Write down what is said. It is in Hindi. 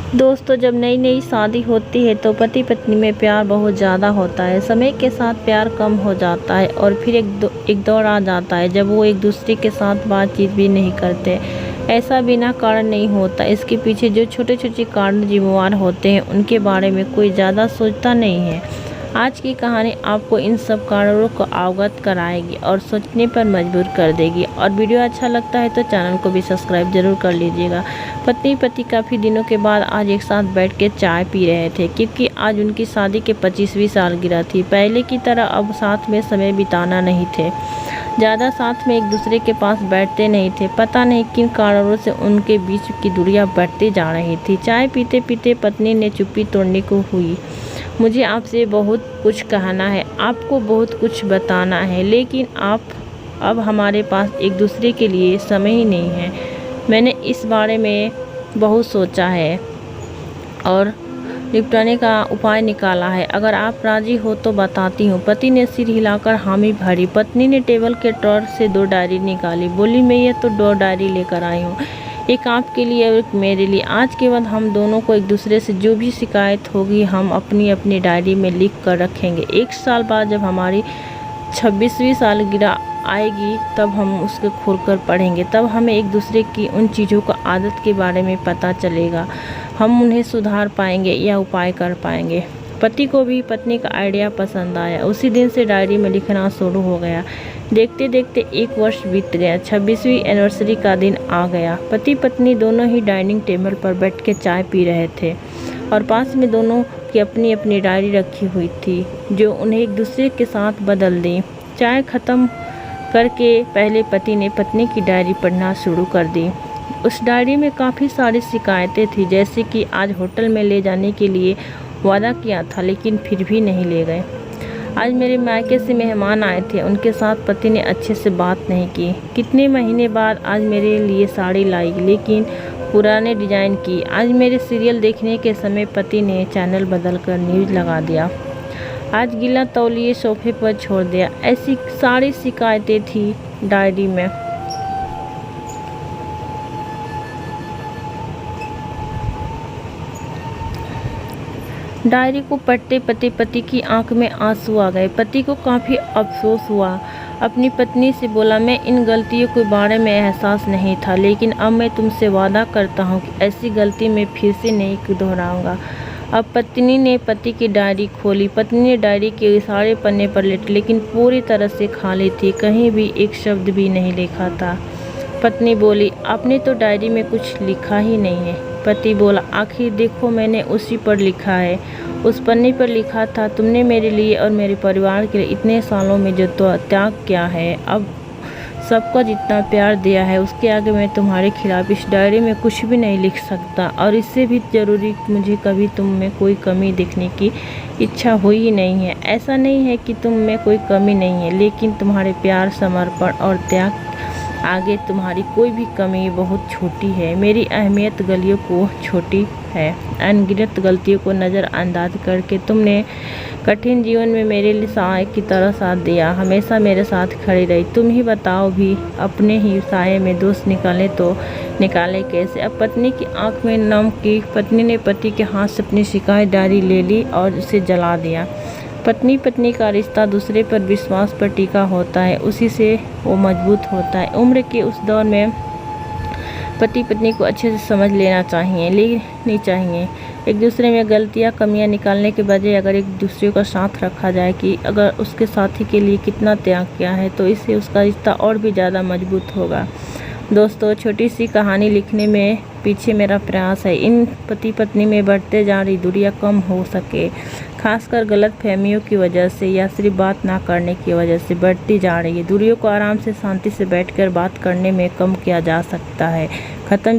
दोस्तों, जब नई नई शादी होती है तो पति पत्नी में प्यार बहुत ज़्यादा होता है। समय के साथ प्यार कम हो जाता है और फिर एक दौर आ जाता है जब वो एक दूसरे के साथ बातचीत भी नहीं करते। ऐसा बिना कारण नहीं होता। इसके पीछे जो छोटे छोटे कारण जिम्मेवार होते हैं उनके बारे में कोई ज़्यादा सोचता नहीं है। आज की कहानी आपको इन सब कारणों को अवगत कराएगी और सोचने पर मजबूर कर देगी। और वीडियो अच्छा लगता है तो चैनल को भी सब्सक्राइब जरूर कर लीजिएगा। पत्नी पति काफ़ी दिनों के बाद आज एक साथ बैठ के चाय पी रहे थे, क्योंकि आज उनकी शादी के 25वीं सालगिरह थी। पहले की तरह अब साथ में समय बिताना नहीं थे, ज़्यादा साथ में एक दूसरे के पास बैठते नहीं थे। पता नहीं किन कारणों से उनके बीच की दूरियां बढ़ती जा रही थी। चाय पीते पीते पत्नी ने चुप्पी तोड़ने को हुई। मुझे आपसे बहुत कुछ कहना है, आपको बहुत कुछ बताना है, लेकिन अब हमारे पास एक दूसरे के लिए समय ही नहीं है। मैंने इस बारे में बहुत सोचा है और निपटाने का उपाय निकाला है। अगर आप राजी हो तो बताती हूँ। पति ने सिर हिलाकर हामी भरी। पत्नी ने टेबल के ड्रॉर से 2 डायरी निकाली। बोली, मैं ये तो 2 डायरी लेकर आई हूँ, एक आपके लिए और एक मेरे लिए। आज के बाद हम दोनों को एक दूसरे से जो भी शिकायत होगी हम अपनी अपनी डायरी में लिख कर रखेंगे। 1 साल बाद जब हमारी 26वीं सालगिरह आएगी तब हम उसको खोलकर पढ़ेंगे। तब हमें एक दूसरे की उन चीज़ों का आदत के बारे में पता चलेगा। हम उन्हें सुधार पाएंगे या उपाय कर पाएंगे। पति को भी पत्नी का आइडिया पसंद आया। उसी दिन से डायरी में लिखना शुरू हो गया। देखते देखते 1 वर्ष बीत गया। 26वीं एनिवर्सरी का दिन आ गया। पति पत्नी दोनों ही डाइनिंग टेबल पर बैठ के चाय पी रहे थे और पास में दोनों की अपनी अपनी डायरी रखी हुई थी, जो उन्हें एक दूसरे के साथ बदल दी। चाय खत्म करके पहले पति ने पत्नी की डायरी पढ़ना शुरू कर दी। उस डायरी में काफ़ी सारी शिकायतें थी, जैसे कि आज होटल में ले जाने के लिए वादा किया था लेकिन फिर भी नहीं ले गए। आज मेरे मायके से मेहमान आए थे, उनके साथ पति ने अच्छे से बात नहीं की। कितने महीने बाद आज मेरे लिए साड़ी लाई, लेकिन पुराने डिजाइन की। आज मेरे सीरियल देखने के समय पति ने चैनल बदलकर न्यूज़ लगा दिया। आज गीला तौलिए सोफे पर छोड़ दिया। ऐसी सारी शिकायतें थी डायरी में। डायरी को पढ़ते पति की आंख में आंसू आ गए। पति को काफ़ी अफसोस हुआ। अपनी पत्नी से बोला, मैं इन गलतियों के बारे में एहसास नहीं था, लेकिन अब मैं तुमसे वादा करता हूँ कि ऐसी गलती मैं फिर से नहीं दोहराऊंगा। अब पत्नी ने पति की डायरी खोली। पत्नी ने डायरी के सारे पन्ने पर लेटे, लेकिन पूरी तरह से खाली थी। कहीं भी एक शब्द भी नहीं लिखा था। पत्नी बोली, आपने तो डायरी में कुछ लिखा ही नहीं है। पति बोला, आखिर देखो, मैंने उसी पर लिखा है। उस पन्ने पर लिखा था, तुमने मेरे लिए और मेरे परिवार के लिए इतने सालों में जो त्याग किया है, अब सबको जितना प्यार दिया है, उसके आगे मैं तुम्हारे खिलाफ इस डायरी में कुछ भी नहीं लिख सकता। और इससे भी ज़रूरी, मुझे कभी तुम में कोई कमी देखने की इच्छा हुई ही नहीं है। ऐसा नहीं है कि तुम में कोई कमी नहीं है, लेकिन तुम्हारे प्यार, समर्पण और त्याग आगे तुम्हारी कोई भी कमी बहुत छोटी है। मेरी अहमियत गलियों को छोटी है। अनगिनत गलतियों को नज़रअंदाज करके तुमने कठिन जीवन में मेरे लिए साए की तरह साथ दिया, हमेशा मेरे साथ खड़ी रही। तुम ही बताओ भी, अपने ही साए में दोष निकाले तो निकाले कैसे। अब पत्नी की आंख में नम की। पत्नी ने पति के हाथ से अपनी शिकायत डायरी ले ली और उसे जला दिया। पत्नी का रिश्ता दूसरे पर विश्वास पर टिका होता है, उसी से वो मजबूत होता है। उम्र के उस दौर में पति पत्नी को अच्छे से समझ लेनी चाहिए। एक दूसरे में गलतियां, कमियां निकालने के बजाय अगर एक दूसरे का साथ रखा जाए कि अगर उसके साथी के लिए कितना त्याग किया है, तो इससे उसका रिश्ता और भी ज़्यादा मजबूत होगा। दोस्तों, छोटी सी कहानी लिखने में पीछे मेरा प्रयास है इन पति पत्नी में बढ़ते जा रही दूरियां कम हो सके, खासकर गलत फहमियों की वजह से या सिर्फ बात ना करने की वजह से बढ़ती जा रही है। दूरियों को आराम से, शांति से बैठकर बात करने में कम किया जा सकता है। खत्म